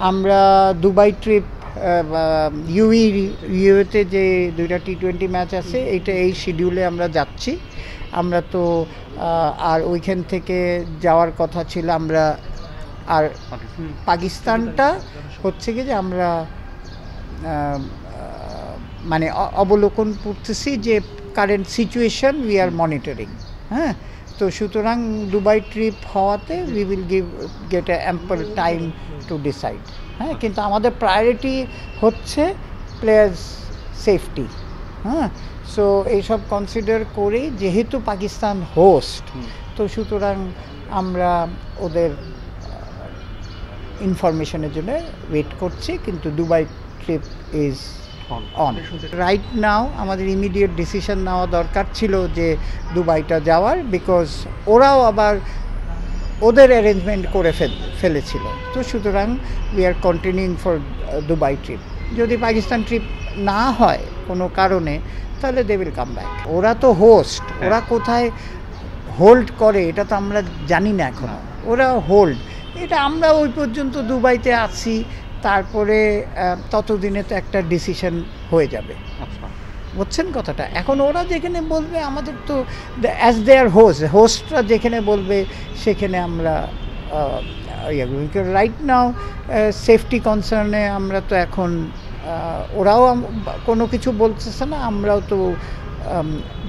আমরা Dubai trip ইউএতে যে 2টা টি20 ম্যাচ আছে এই শিডিউলে আমরা যাচ্ছি। আমরা তো আর ওইখান থেকে যাওয়ার কথা ছিল আমরা, আর পাকিস্তানটা হচ্ছে কি যে আমরা মানে অবলোকন করতেছি যে current situation we are monitoring. হ্যাঁ, তো সুতরাং দুবাই ট্রিপ হওয়াতে we will get A ample time to decide. হ্যাঁ, কিন্তু আমাদের প্রায়োরিটি হচ্ছে প্লেয়ার্স সেফটি। হ্যাঁ, সো এইসব কনসিডার করে যেহেতু পাকিস্তান হোস্ট, তো সুতরাং আমরা ওদের ইনফরমেশনের জন্য ওয়েট করছি, কিন্তু Dubai trip is on right now. আমাদের ইমিডিয়েট ডিসিশন নেওয়া দরকার ছিল যে দুবাইটা যাওয়ার, বিকজ ওরাও আবার ওদের অ্যারেঞ্জমেন্ট করে ফেলেছিল। তো সুতরাং we are continuing for Dubai trip. যদি পাকিস্তান ট্রিপ না হয় কোনো কারণে, তাহলে দে উইল কাম ব্যাক। ওরা তো হোস্ট, ওরা কোথায় হোল্ড করে এটা তো আমরা জানি না এখনো। ওরা হোল্ড, এটা আমরা ওই পর্যন্ত দুবাইতে আছি, তারপরে ততদিনে তো একটা ডিসিশন হয়ে যাবে। বুঝছেন কথাটা? এখন ওরা যেখানে বলবে, আমাদের তো অ্যাজ দেয়ার হোস্টরা যেখানে বলবে সেখানে আমরা রাইট নাও সেফটি কনসার্নে আমরা তো এখন ওরাও কোনো কিছু বলতেছে না, আমরাও তো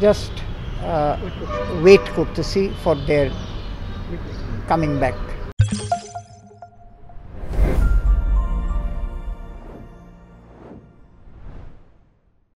জাস্ট ওয়েট করতেছি ফর দেয়ার কামিং ব্যাক।